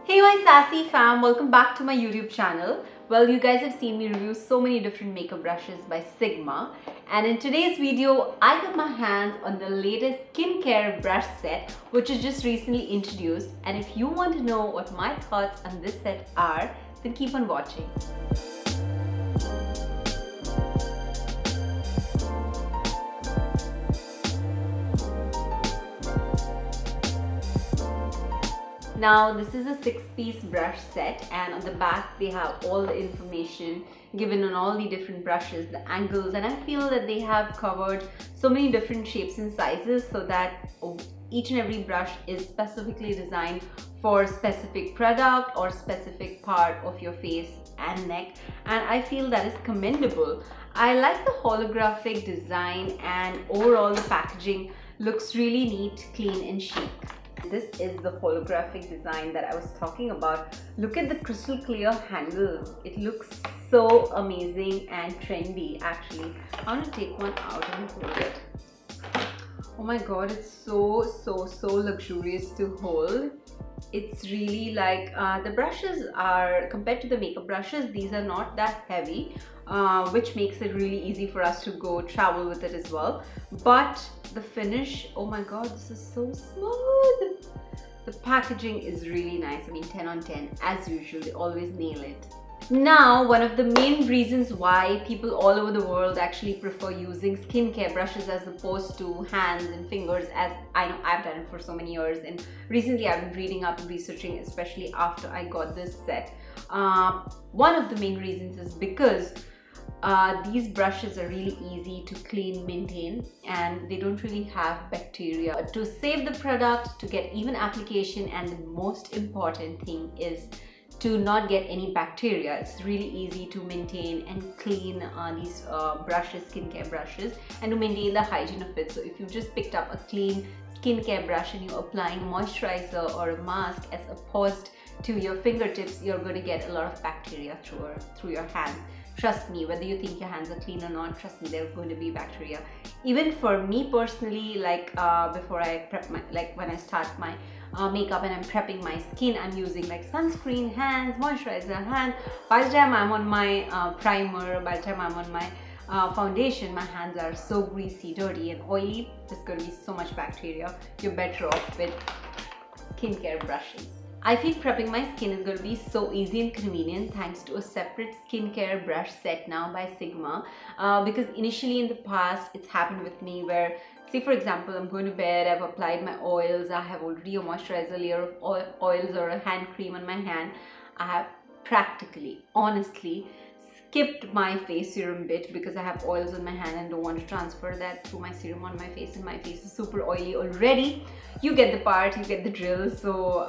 Hey my Sassy fam, welcome back to my YouTube channel. Well, you guys have seen me review so many different makeup brushes by Sigma, and in today's video I got my hands on the latest skincare brush set which is just recently introduced, and if you want to know what my thoughts on this set are, then keep on watching. Now this is a 6-piece brush set, and on the back they have all the information given on all the different brushes, the angles, and I feel that they have covered so many different shapes and sizes so that each and every brush is specifically designed for a specific product or specific part of your face and neck, and I feel that is commendable. I like the holographic design, and overall the packaging looks really neat, clean and chic. This is the holographic design that I was talking about. Look at the crystal clear handle. It looks so amazing and trendy actually. I'm gonna take one out and hold it. Oh my god, it's so luxurious to hold. It's really like the brushes are, compared to the makeup brushes, these are not that heavy, which makes it really easy for us to go travel with it as well. But the finish, oh my god, this is so smooth. The packaging is really nice. I mean, 10 on 10 as usual. They always nail it. Now, one of the main reasons why people all over the world actually prefer using skincare brushes as opposed to hands and fingers, as I know I've done it for so many years, and recently I've been reading up and researching, especially after I got this set. One of the main reasons is because these brushes are really easy to clean, maintain, and they don't really have bacteria. To save the product, to get even application, and the most important thing is to not get any bacteria. It's really easy to maintain and clean these brushes, skincare brushes, and to maintain the hygiene of it. So if you've just picked up a clean skincare brush and you're applying a moisturizer or a mask as opposed to your fingertips, you're going to get a lot of bacteria through your hands. Trust me, whether you think your hands are clean or not, trust me, there's going to be bacteria. Even for me personally, like before I prep my, like when I start my makeup and I'm prepping my skin, I'm using like sunscreen, hands, moisturizer, hands. By the time I'm on my primer, by the time I'm on my foundation, my hands are so greasy, dirty and oily. There's going to be so much bacteria. You're better off with skincare brushes. I feel prepping my skin is going to be so easy and convenient thanks to a separate skincare brush set now by Sigma, because initially in the past it's happened with me where, say for example, I'm going to bed, I've applied my oils, I have already a moisturizer layer of oils or a hand cream on my hand. I have practically, honestly, skipped my face serum bit because I have oils on my hand and don't want to transfer that to my serum on my face, and my face is super oily already. You get the part, you get the drill. So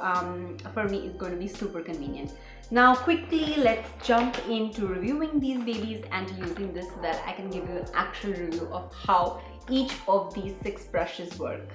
for me it's going to be super convenient. Now quickly let's jump into reviewing these babies and to using this so that I can give you an actual review of how each of these 6 brushes work.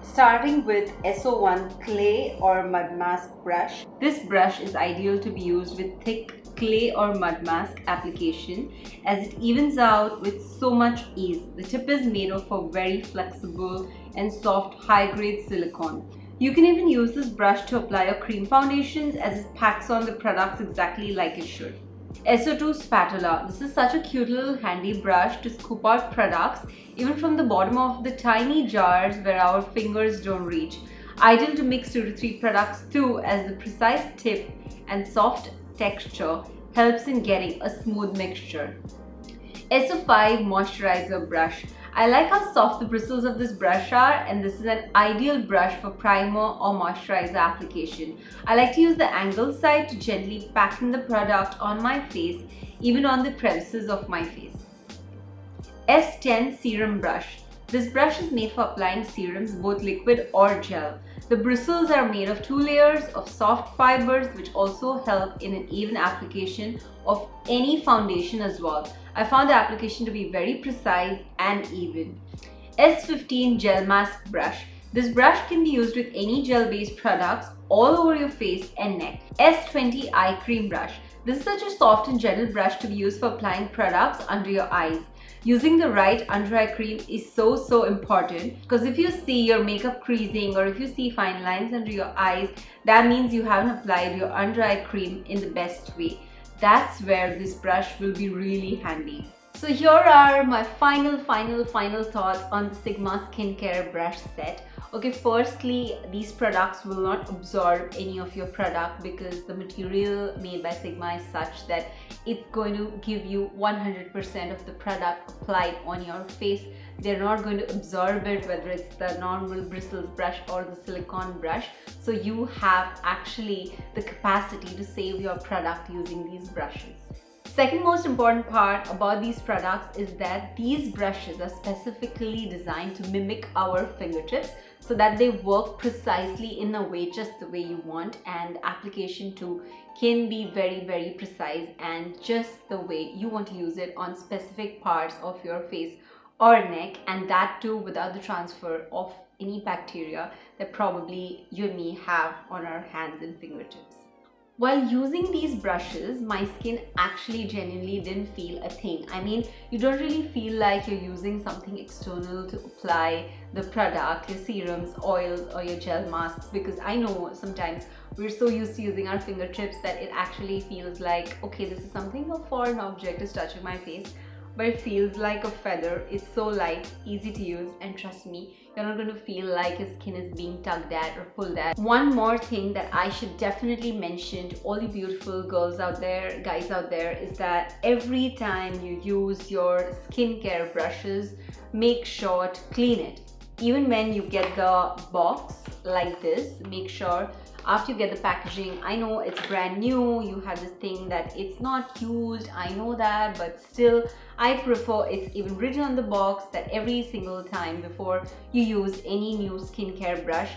Starting with SO1 clay or mud mask brush. This brush is ideal to be used with thick clay or mud mask application as it evens out with so much ease. The tip is made of a very flexible and soft high-grade silicone. You can even use this brush to apply your cream foundations as it packs on the products exactly like it should. SO2 spatula. This is such a cute little handy brush to scoop out products even from the bottom of the tiny jars where our fingers don't reach. Ideal to mix 2 to 3 products too, as the precise tip and soft texture helps in getting a smooth mixture. SO5 moisturizer brush. I like how soft the bristles of this brush are, and this is an ideal brush for primer or moisturizer application. I like to use the angled side to gently pack in the product on my face, even on the crevices of my face. S10 serum brush. This brush is made for applying serums, both liquid or gel. The bristles are made of 2 layers of soft fibers which also help in an even application of any foundation as well. I found the application to be very precise and even. S15 gel mask brush. This brush can be used with any gel-based products all over your face and neck. S20 eye cream brush. This is such a soft and gentle brush to be used for applying products under your eyes. using the right under eye cream is so important, because if you see your makeup creasing or if you see fine lines under your eyes, that means you haven't applied your under eye cream in the best way. That's where this brush will be really handy. So here are my final thoughts on the Sigma skincare brush set. Okay, firstly, these products will not absorb any of your product because the material made by Sigma is such that it's going to give you 100% of the product applied on your face. They're not going to absorb it, whether it's the normal bristles brush or the silicone brush. So you have actually the capacity to save your product using these brushes. Second most important part about these products is that these brushes are specifically designed to mimic our fingertips so that they work precisely in a way, just the way you want, and application too can be very precise and just the way you want to use it on specific parts of your face or neck, and that too without the transfer of any bacteria that probably you and me have on our hands and fingertips. While using these brushes, my skin actually genuinely didn't feel a thing. I mean, you don't really feel like you're using something external to apply the product, your serums, oils, or your gel masks, because I know sometimes we're so used to using our fingertips that it actually feels like, okay, this is something, a foreign object is touching my face, but it feels like a feather. It's so light, easy to use, and trust me, you're not going to feel like your skin is being tugged at or pulled at. One more thing that I should definitely mention to all you beautiful girls out there, guys out there, is that every time you use your skincare brushes, make sure to clean it. Even when you get the box like this, make sure after you get the packaging, I know it's brand new, you have this thing that it's not used, I know that, but still I prefer it's even written on the box that every single time before you use any new skincare brush,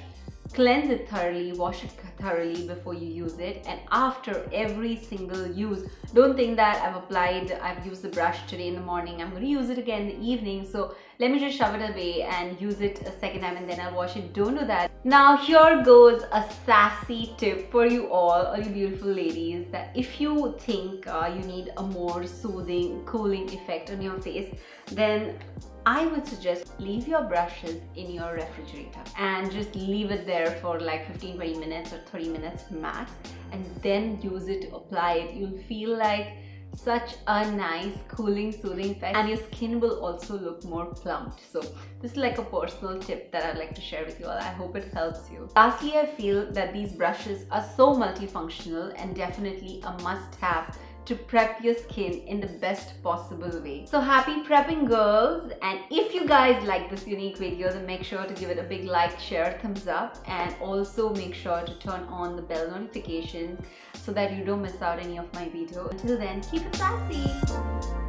cleanse it thoroughly, wash it thoroughly before you use it, and after every single use, don't think that I've used the brush today in the morning, I'm going to use it again in the evening, so let me just shove it away and use it a second time and then I'll wash it. Don't do that. Now here goes a sassy tip for you all you beautiful ladies, that if you think you need a more soothing, cooling effect on your face, then I would suggest leave your brushes in your refrigerator and just leave it there for like 15-20 minutes or 30 minutes max, and then use it to apply it. You'll feel like such a nice cooling, soothing effect, and your skin will also look more plumped. So this is like a personal tip that I'd like to share with you all. I hope it helps you. Lastly, I feel that these brushes are so multifunctional and definitely a must-have to prep your skin in the best possible way. So happy prepping, girls, and if you guys like this unique video, then make sure to give it a big like, share, thumbs up, and also make sure to turn on the bell notifications so that you don't miss out any of my videos. Until then, keep it sassy!